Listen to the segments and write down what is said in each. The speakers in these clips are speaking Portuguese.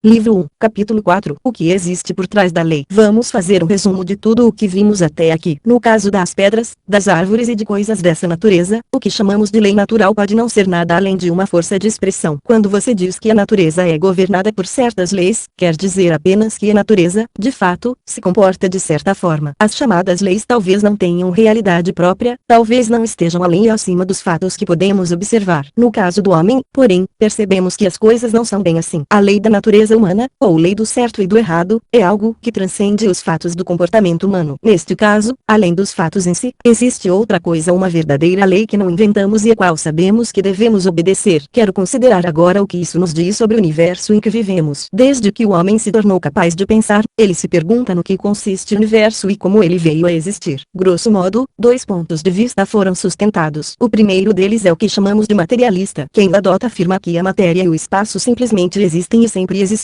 Livro 1, Capítulo 4. O que existe por trás da lei? Vamos fazer um resumo de tudo o que vimos até aqui. No caso das pedras, das árvores e de coisas dessa natureza, o que chamamos de lei natural pode não ser nada além de uma força de expressão. Quando você diz que a natureza é governada por certas leis, quer dizer apenas que a natureza, de fato, se comporta de certa forma. As chamadas leis talvez não tenham realidade própria, talvez não estejam além e acima dos fatos que podemos observar. No caso do homem, porém, percebemos que as coisas não são bem assim. A lei da natureza humana, ou lei do certo e do errado, é algo que transcende os fatos do comportamento humano. Neste caso, além dos fatos em si, existe outra coisa, uma verdadeira lei que não inventamos e a qual sabemos que devemos obedecer. Quero considerar agora o que isso nos diz sobre o universo em que vivemos. Desde que o homem se tornou capaz de pensar, ele se pergunta no que consiste o universo e como ele veio a existir. Grosso modo, dois pontos de vista foram sustentados. O primeiro deles é o que chamamos de materialista. Quem adota afirma que a matéria e o espaço simplesmente existem e sempre existiram.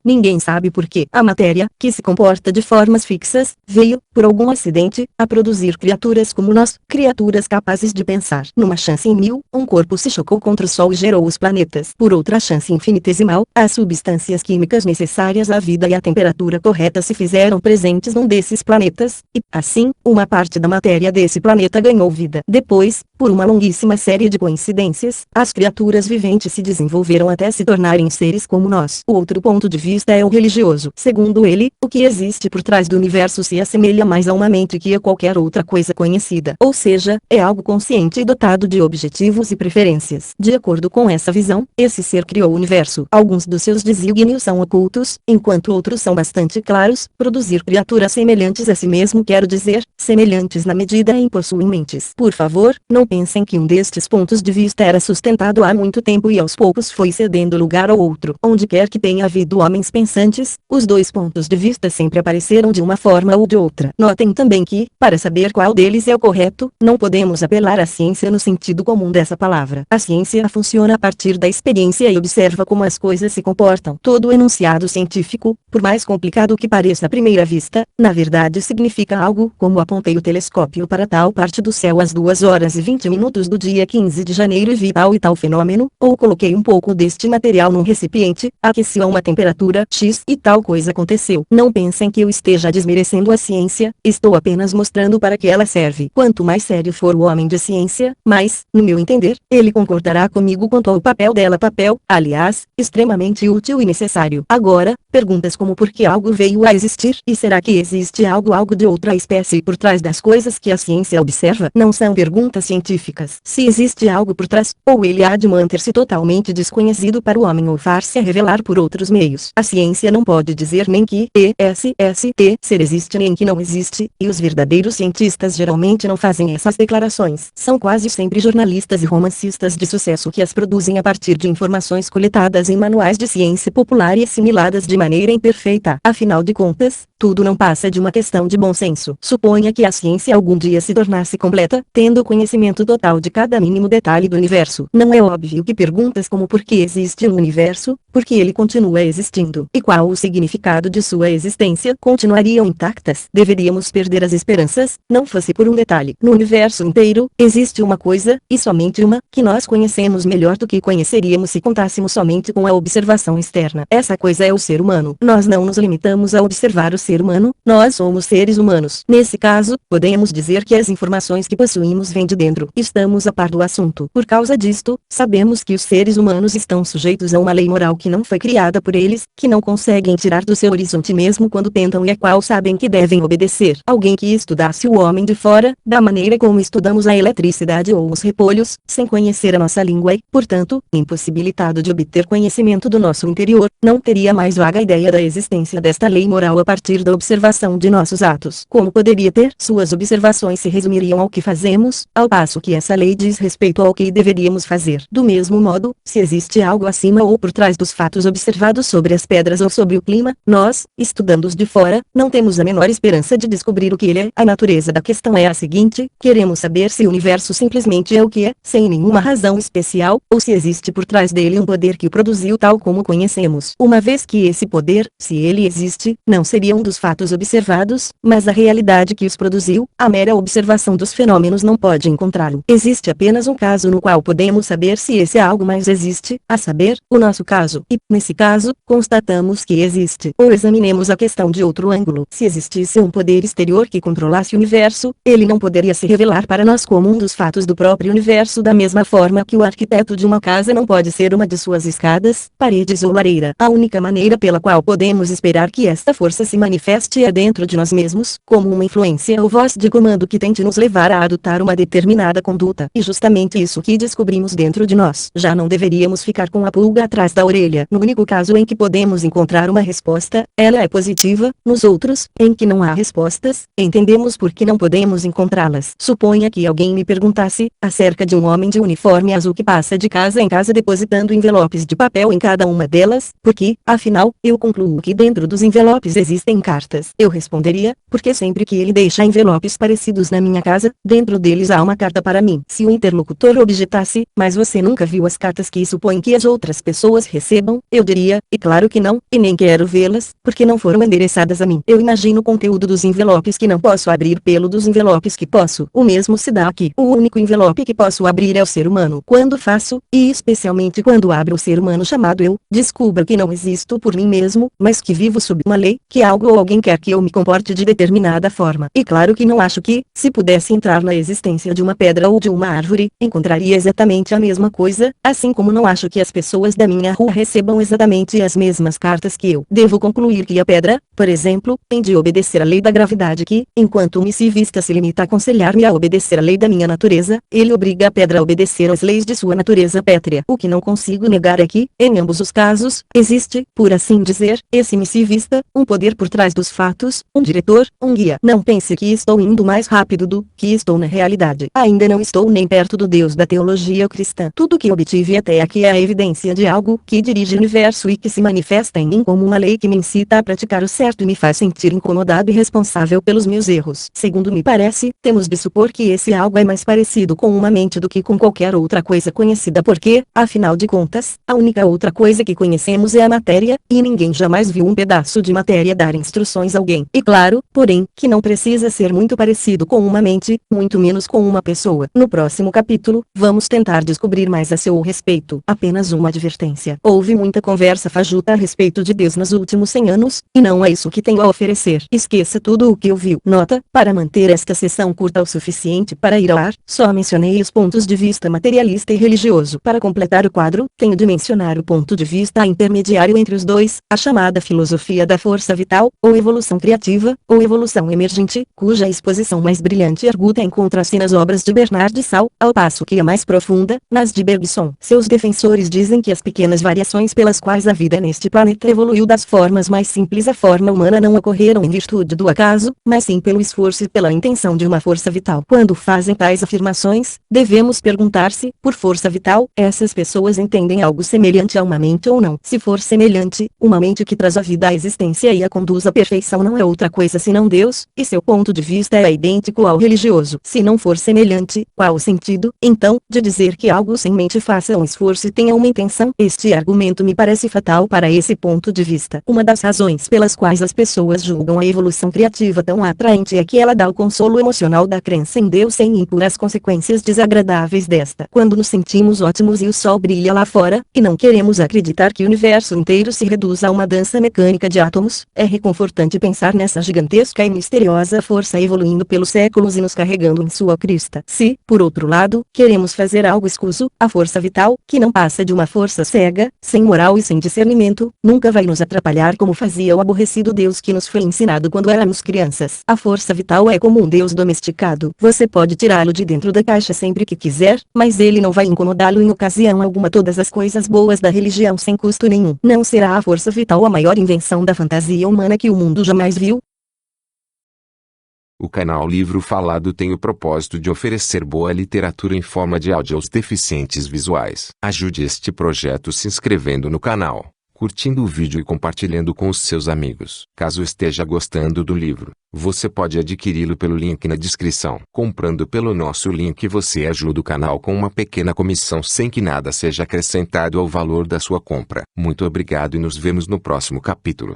Ninguém sabe por que a matéria, que se comporta de formas fixas, veio, por algum acidente, a produzir criaturas como nós, criaturas capazes de pensar. Numa chance em 1000, um corpo se chocou contra o Sol e gerou os planetas. Por outra chance infinitesimal, as substâncias químicas necessárias à vida e a temperatura correta se fizeram presentes num desses planetas, e, assim, uma parte da matéria desse planeta ganhou vida. Depois, por uma longuíssima série de coincidências, as criaturas viventes se desenvolveram até se tornarem seres como nós. O outro ponto de vista é o religioso. Segundo ele, o que existe por trás do universo se assemelha mais a uma mente que a qualquer outra coisa conhecida. Ou seja, é algo consciente e dotado de objetivos e preferências. De acordo com essa visão, esse ser criou o universo. Alguns dos seus desígnios são ocultos, enquanto outros são bastante claros. Produzir criaturas semelhantes a si mesmo, quero dizer, semelhantes na medida em que possuem mentes. Por favor, não pensem que um destes pontos de vista era sustentado há muito tempo e aos poucos foi cedendo lugar ao outro. Onde quer que tenha havido homens pensantes, os dois pontos de vista sempre apareceram de uma forma ou de outra. Notem também que, para saber qual deles é o correto, não podemos apelar à ciência no sentido comum dessa palavra. A ciência funciona a partir da experiência e observa como as coisas se comportam. Todo enunciado científico, por mais complicado que pareça à primeira vista, na verdade significa algo como apontei o telescópio para tal parte do céu às 2h20 do dia 15 de janeiro e vi tal e tal fenômeno, ou coloquei um pouco deste material num recipiente, aqueci a uma temperatura X e tal coisa aconteceu. Não pensem que eu esteja desmerecendo a ciência, estou apenas mostrando para que ela serve. Quanto mais sério for o homem de ciência, mais, no meu entender, ele concordará comigo quanto ao papel dela. Papel, aliás, extremamente útil e necessário. Agora, perguntas como por que algo veio a existir e será que existe algo de outra espécie por trás das coisas que a ciência observa, não são perguntas científicas. Se existe algo por trás, ou ele há de manter-se totalmente desconhecido para o homem ou far-se a revelar por outros meios. A ciência não pode dizer nem que ser existe nem que não existe, e os verdadeiros cientistas geralmente não fazem essas declarações. São quase sempre jornalistas e romancistas de sucesso que as produzem a partir de informações coletadas em manuais de ciência popular e assimiladas de maneira imperfeita. Afinal de contas, tudo não passa de uma questão de bom senso. Suponha que a ciência algum dia se tornasse completa, tendo conhecimento total de cada mínimo detalhe do universo. Não é óbvio que perguntas como por que existe um universo, por que ele continua existindo, e qual o significado de sua existência, continuariam intactas. Deveríamos perder as esperanças, não fosse por um detalhe. No universo inteiro, existe uma coisa, e somente uma, que nós conhecemos melhor do que conheceríamos se contássemos somente com a observação externa. Essa coisa é o ser humano. Nós não nos limitamos a observar o ser humano, nós somos seres humanos. Nesse caso, podemos dizer que as informações que possuímos vêm de dentro. Estamos a par do assunto. Por causa disto, sabemos que os seres humanos estão sujeitos a uma lei moral que não foi criada por eles, que não conseguem tirar do seu horizonte mesmo quando tentam e a qual sabem que devem obedecer. Alguém que estudasse o homem de fora, da maneira como estudamos a eletricidade ou os repolhos, sem conhecer a nossa língua e, portanto, impossibilitado de obter conhecimento do nosso interior, não teria mais vaga ideia da existência desta lei moral a partir da observação de nossos atos. Como poderia ter? Suas observações se resumiriam ao que fazemos, ao passo que essa lei diz respeito ao que deveríamos fazer. Do mesmo modo, se existe algo acima ou por trás dos fatos observados sobre as pedras ou sobre o clima, nós, estudando-os de fora, não temos a menor esperança de descobrir o que ele é. A natureza da questão é a seguinte: queremos saber se o universo simplesmente é o que é, sem nenhuma razão especial, ou se existe por trás dele um poder que o produziu tal como conhecemos. Uma vez que esse poder, se ele existe, não seria um dos dos fatos observados, mas a realidade que os produziu, a mera observação dos fenômenos não pode encontrá-lo. Existe apenas um caso no qual podemos saber se esse algo mais existe, a saber, o nosso caso, e, nesse caso, constatamos que existe. Ou examinemos a questão de outro ângulo. Se existisse um poder exterior que controlasse o universo, ele não poderia se revelar para nós como um dos fatos do próprio universo, da mesma forma que o arquiteto de uma casa não pode ser uma de suas escadas, paredes ou lareira. A única maneira pela qual podemos esperar que esta força se manifeste é dentro de nós mesmos, como uma influência ou voz de comando que tente nos levar a adotar uma determinada conduta. E justamente isso que descobrimos dentro de nós. Já não deveríamos ficar com a pulga atrás da orelha. No único caso em que podemos encontrar uma resposta, ela é positiva. Nos outros, em que não há respostas, entendemos por que não podemos encontrá-las. Suponha que alguém me perguntasse, acerca de um homem de uniforme azul que passa de casa em casa depositando envelopes de papel em cada uma delas, porque, afinal, eu concluo que dentro dos envelopes existem cartas. Eu responderia, porque sempre que ele deixa envelopes parecidos na minha casa, dentro deles há uma carta para mim. Se o interlocutor objetasse, mas você nunca viu as cartas que supõe que as outras pessoas recebam, eu diria, e claro que não, e nem quero vê-las, porque não foram endereçadas a mim. Eu imagino o conteúdo dos envelopes que não posso abrir pelo dos envelopes que posso. O mesmo se dá aqui. O único envelope que posso abrir é o ser humano. Quando faço, e especialmente quando abro o ser humano chamado eu, descubro que não existo por mim mesmo, mas que vivo sob uma lei, que algo ou alguém quer que eu me comporte de determinada forma. E claro que não acho que, se pudesse entrar na existência de uma pedra ou de uma árvore, encontraria exatamente a mesma coisa, assim como não acho que as pessoas da minha rua recebam exatamente as mesmas cartas que eu. Devo concluir que a pedra, por exemplo, tem de obedecer à lei da gravidade que, enquanto o missivista se limita a aconselhar-me a obedecer à lei da minha natureza, ele obriga a pedra a obedecer às leis de sua natureza pétrea. O que não consigo negar é que, em ambos os casos, existe, por assim dizer, esse missivista, um poder por trás dos fatos, um diretor, um guia. Não pense que estou indo mais rápido do que estou na realidade. Ainda não estou nem perto do Deus da teologia cristã. Tudo que obtive até aqui é a evidência de algo que dirige o universo e que se manifesta em mim como uma lei que me incita a praticar o certo e me faz sentir incomodado e responsável pelos meus erros. Segundo me parece, temos de supor que esse algo é mais parecido com uma mente do que com qualquer outra coisa conhecida porque, afinal de contas, a única outra coisa que conhecemos é a matéria, e ninguém jamais viu um pedaço de matéria dar instruções a alguém. E claro, porém, que não precisa ser muito parecido com uma mente, muito menos com uma pessoa. No próximo capítulo, vamos tentar descobrir mais a seu respeito. Apenas uma advertência. Houve muita conversa fajuta a respeito de Deus nos últimos 100 anos, e não é isso que tenho a oferecer. Esqueça tudo o que ouviu. Nota, para manter esta sessão curta o suficiente para ir ao ar, só mencionei os pontos de vista materialista e religioso. Para completar o quadro, tenho de mencionar o ponto de vista intermediário entre os dois, a chamada filosofia da força vital, ou evolução criativa, ou evolução emergente, cuja exposição mais brilhante e arguta encontra-se nas obras de Bernard de Sal, ao passo que a mais profunda, nas de Bergson. Seus defensores dizem que as pequenas variações pelas quais a vida neste planeta evoluiu das formas mais simples à forma humana não ocorreram em virtude do acaso, mas sim pelo esforço e pela intenção de uma força vital. Quando fazem tais afirmações, devemos perguntar-se, por força vital, essas pessoas entendem algo semelhante a uma mente ou não. Se for semelhante, uma mente que traz a vida à existência e a conduz à perfeição não é outra coisa senão Deus, e seu ponto de vista é idêntico ao religioso. Se não for semelhante, qual o sentido, então, de dizer que algo sem mente faça um esforço e tenha uma intenção? Este argumento me parece fatal para esse ponto de vista. Uma das razões pelas quais as pessoas julgam a evolução criativa tão atraente é que ela dá o consolo emocional da crença em Deus sem impor as consequências desagradáveis desta. Quando nos sentimos ótimos e o sol brilha lá fora, e não queremos acreditar que o universo inteiro se reduz a uma dança mecânica de átomos, é reconfortante pensar nessa gigantesca e misteriosa força evoluindo pelos séculos e nos carregando em sua crista. Se, por outro lado, queremos fazer algo escuso, a força vital, que não passa de uma força cega, sem moral e sem discernimento, nunca vai nos atrapalhar como fazia o aborrecido Deus que nos foi ensinado quando éramos crianças. A força vital é como um Deus domesticado. Você pode tirá-lo de dentro da caixa sempre que quiser, mas ele não vai incomodá-lo em ocasião alguma. Todas as coisas boas da religião sem custo nenhum. Não será a força vital a maior invenção da fantasia humana que o mundo jamais viu? O canal Livro Falado tem o propósito de oferecer boa literatura em forma de áudio aos deficientes visuais. Ajude este projeto se inscrevendo no canal, curtindo o vídeo e compartilhando com os seus amigos. Caso esteja gostando do livro, você pode adquiri-lo pelo link na descrição. Comprando pelo nosso link você ajuda o canal com uma pequena comissão sem que nada seja acrescentado ao valor da sua compra. Muito obrigado e nos vemos no próximo capítulo.